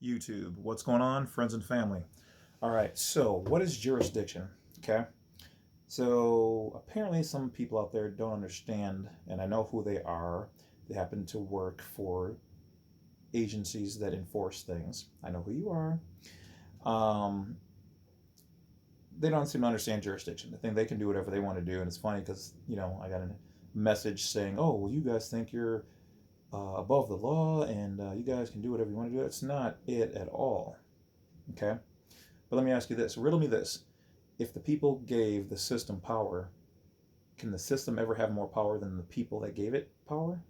YouTube. What's going on, friends and family? All right, so what is jurisdiction? Okay, so apparently some people out there don't understand, and I know who they are. They happen to work for agencies that enforce things. I know who you are. Um, they don't seem to understand jurisdiction. They think they can do whatever they want to do, and it's funny because I got a message saying, "Oh, well, you guys think you're above the law, and you guys can do whatever you want to do." It's not it at all. Okay. But let me ask you this, riddle me this. If the people gave the system power, can the system ever have more power than the people that gave it power?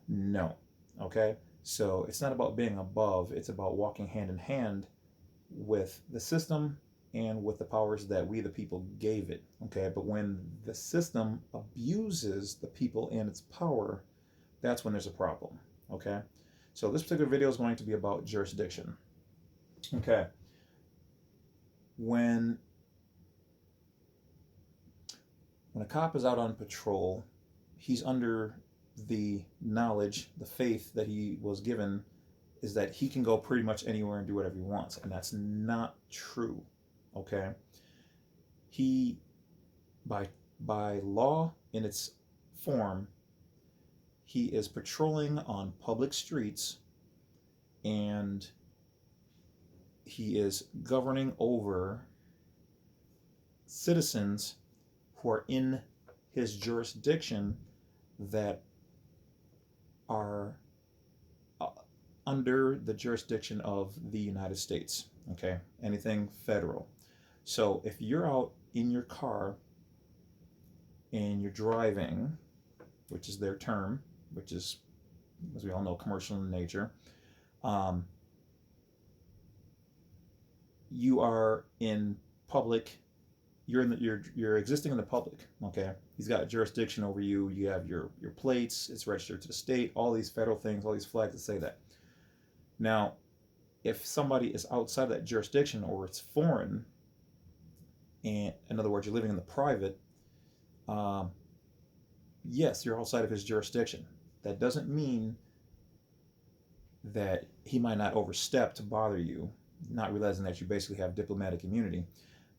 No. Okay? So it's not about being above, it's about walking hand in hand with the system and with the powers that we, the people, gave it. Okay? But when the system abuses the people and its power, that's when there's a problem. Okay? So this particular video is going to be about jurisdiction. Okay. When a cop is out on patrol, he's under the knowledge, the faith that he was given is that he can go pretty much anywhere and do whatever he wants. And that's not true. Okay? He, by law in its form, he is patrolling on public streets and he is governing over citizens who are in his jurisdiction that are under the jurisdiction of the United States. Okay, anything federal. So if you're out in your car and you're driving, which is their term, which is, as we all know, commercial in nature, you are in public. You're existing in the public. Okay, he's got jurisdiction over you. You have your plates. It's registered to the state. All these federal things, all these flags that say that. Now, if somebody is outside that jurisdiction or it's foreign, and in other words, you're living in the private, yes, you're outside of his jurisdiction. That doesn't mean that he might not overstep to bother you, not realizing that you basically have diplomatic immunity.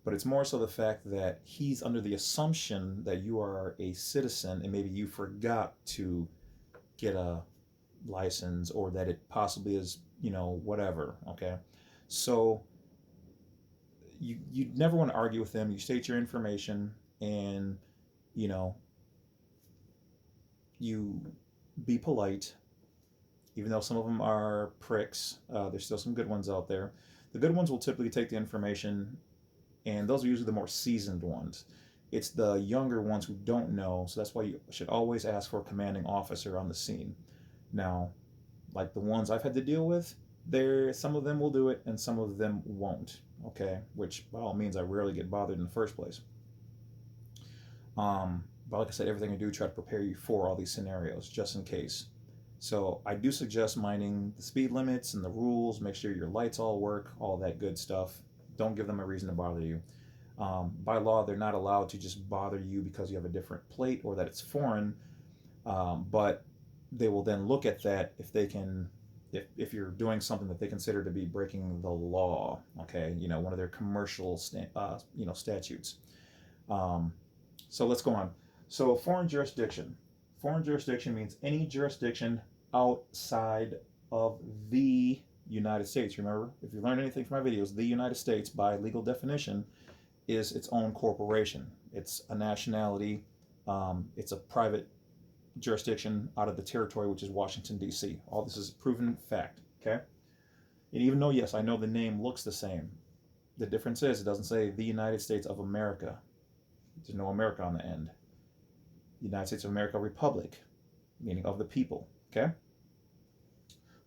But it's more so the fact that he's under the assumption that you are a citizen and maybe you forgot to get a license or that it possibly is, whatever. Okay. So you never want to argue with them. You state your information and, you be polite, even though some of them are pricks. There's still some good ones out there. The good ones will typically take the information, and those are usually the more seasoned ones. It's the younger ones who don't know, so that's why you should always ask for a commanding officer on the scene. Now, like the ones I've had to deal with, some of them will do it and some of them won't. Okay, which by all means I rarely get bothered in the first place. But like I said, everything I do try to prepare you for all these scenarios just in case. So I do suggest minding the speed limits and the rules. Make sure your lights all work, all that good stuff. Don't give them a reason to bother you. By law, they're not allowed to just bother you because you have a different plate or that it's foreign. But they will then look at that if you're doing something that they consider to be breaking the law. Okay, one of their commercial statutes. So let's go on. So foreign jurisdiction. Foreign jurisdiction means any jurisdiction outside of the United States. Remember, if you learned anything from my videos, the United States, by legal definition, is its own corporation. It's a nationality. It's a private jurisdiction out of the territory, which is Washington, D.C. All this is proven fact. Okay? And even though, yes, I know the name looks the same, the difference is it doesn't say the United States of America. There's no America on the end. United States of America Republic, meaning of the people. Okay?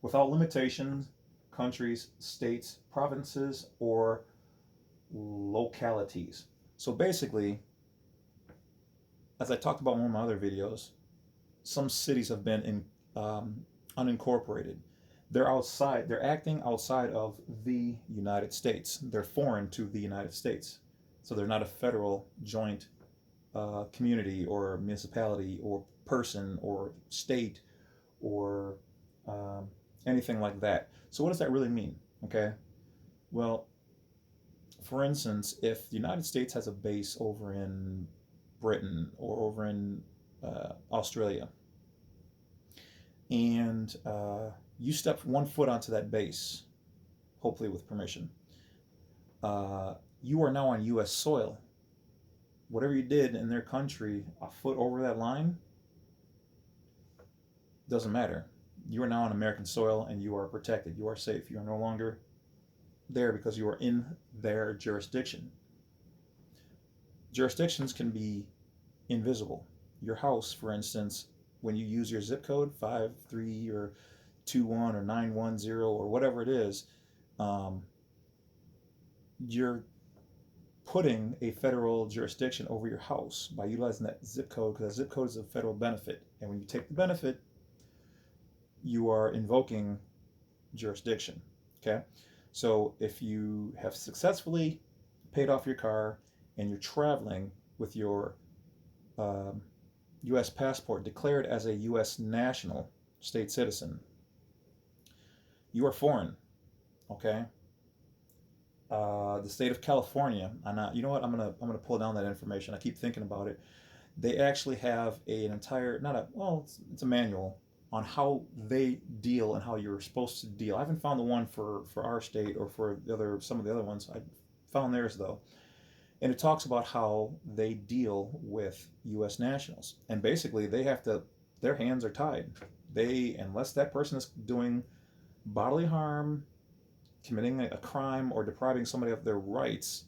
Without limitations, countries, states, provinces, or localities. So basically, as I talked about in one of my other videos, some cities have been unincorporated. They're acting outside of the United States. They're foreign to the United States. So they're not a federal joint community or municipality or person or state or anything like that. So what does that really mean? Okay, well, for instance, if the United States has a base over in Britain or over in Australia, and you step one foot onto that base, hopefully with permission, you are now on U.S. soil. Whatever you did in their country, a foot over that line, doesn't matter. You are now on American soil and you are protected. You are safe. You are no longer there because you are in their jurisdiction. Jurisdictions can be invisible. Your house, for instance, when you use your zip code 53 or 21 or 910 or whatever it is, you're putting a federal jurisdiction over your house by utilizing that zip code, because that zip code is a federal benefit. And when you take the benefit, you are invoking jurisdiction. Okay? So if you have successfully paid off your car and you're traveling with your U.S. passport declared as a U.S. national state citizen, you are foreign. Okay? The state of California, you know what? I'm gonna pull down that information. I keep thinking about it. They actually have an entire, not a, well, it's a manual on how they deal and how you're supposed to deal. I haven't found the one for our state or for some of the other ones. I found theirs though, and it talks about how they deal with U.S. nationals. And basically, their hands are tied. Unless that person is doing bodily harm, committing a crime, or depriving somebody of their rights,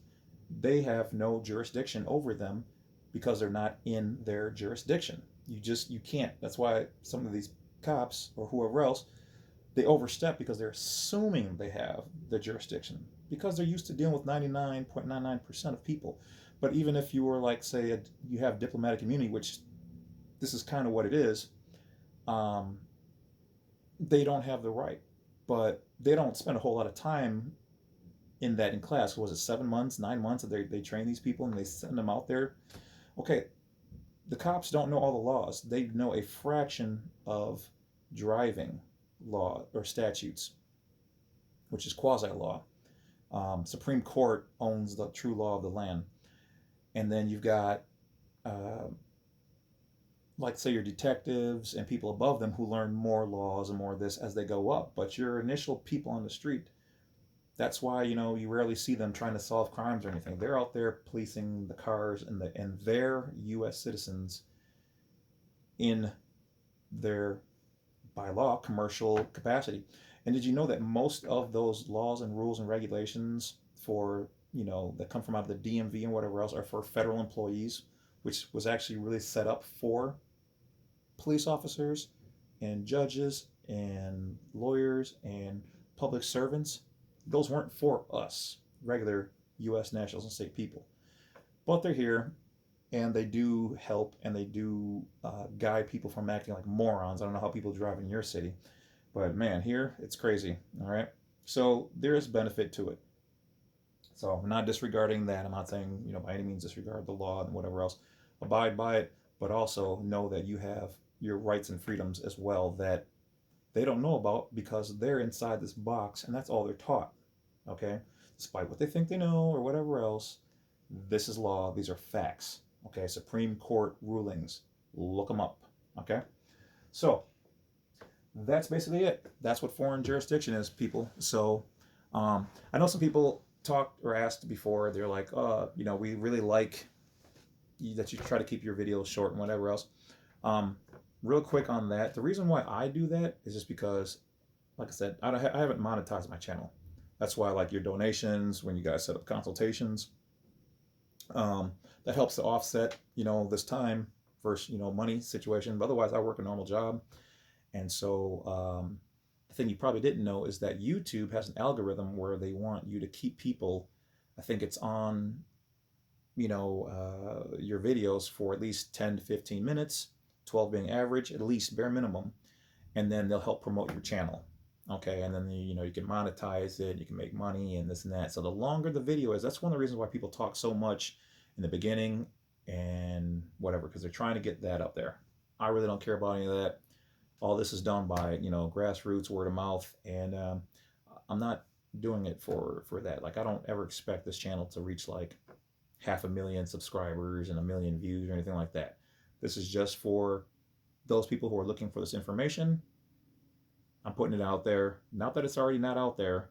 they have no jurisdiction over them because they're not in their jurisdiction. You can't. That's why some of these cops or whoever else, they overstep because they're assuming they have the jurisdiction because they're used to dealing with 99.99% of people. But even if you were like, say, you have diplomatic immunity, which this is kind of what it is, they don't have the right. But they don't spend a whole lot of time in class. Was it 7 months, 9 months that they train these people and they send them out there? Okay, the cops don't know all the laws. They know a fraction of driving law or statutes, which is quasi law. Supreme Court owns the true law of the land. And then you've got, like, say, your detectives and people above them who learn more laws and more of this as they go up. But your initial people on the street, that's why, you rarely see them trying to solve crimes or anything. They're out there policing the cars and their U.S. citizens in their, by law, commercial capacity. And did you know that most of those laws and rules and regulations for, that come from out of the DMV and whatever else are for federal employees, which was actually really set up for police officers and judges and lawyers and public servants? Those weren't for us, regular U.S. nationals and state people. But they're here, and they do help, and they do guide people from acting like morons. I don't know how people drive in your city, but man, here, it's crazy, all right? So there is benefit to it. So I'm not disregarding that. I'm not saying, by any means disregard the law and whatever else. Abide by it, but also know that you have your rights and freedoms as well that they don't know about because they're inside this box and that's all they're taught. Okay? Despite what they think they know or whatever else, this is law. These are facts. Okay? Supreme Court rulings. Look them up. Okay? So that's basically it. That's what foreign jurisdiction is, people. So I know some people talked or asked before, they're like, we really like that you try to keep your videos short and whatever else. Real quick on that, the reason why I do that is just because, like I said, I haven't monetized my channel. That's why I like your donations when you guys set up consultations. That helps to offset, this time versus, money situation. But otherwise, I work a normal job. And so the thing you probably didn't know is that YouTube has an algorithm where they want you to keep people, I think it's on, your videos for at least 10 to 15 minutes, 12 being average, at least bare minimum, and then they'll help promote your channel. Okay, and then you can monetize it, you can make money and this and that. So the longer the video is, that's one of the reasons why people talk so much in the beginning and whatever, because they're trying to get that up there. I really don't care about any of that. all this is done by, you know, grassroots, word of mouth, and I'm not doing it for that. Like, I don't ever expect this channel to reach like 500,000 subscribers and 1 million views or anything like that. This is just for those people who are looking for this information. I'm putting it out there. Not that it's already not out there.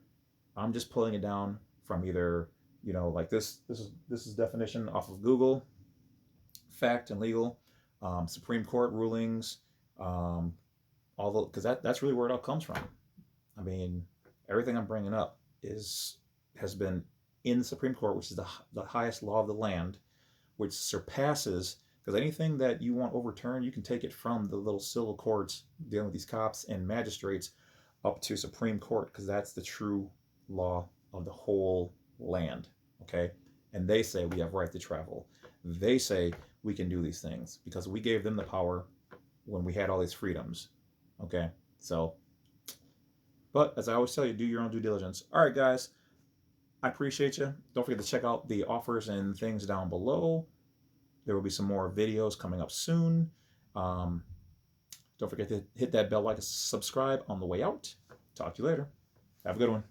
I'm just pulling it down from either, you know, like this is definition off of Google, fact and legal, Supreme Court rulings, although, because that's really where it all comes from. I mean, everything I'm bringing up has been in the Supreme Court, which is the highest law of the land, which surpasses, because anything that you want overturned, you can take it from the little civil courts dealing with these cops and magistrates up to Supreme Court, because that's the true law of the whole land, okay? And they say we have right to travel. They say we can do these things because we gave them the power when we had all these freedoms, okay? So, but as I always tell you, do your own due diligence. All right, guys, I appreciate you. Don't forget to check out the offers and things down below. There will be some more videos coming up soon. Don't forget to hit that bell, like, and subscribe on the way out. Talk to you later. Have a good one.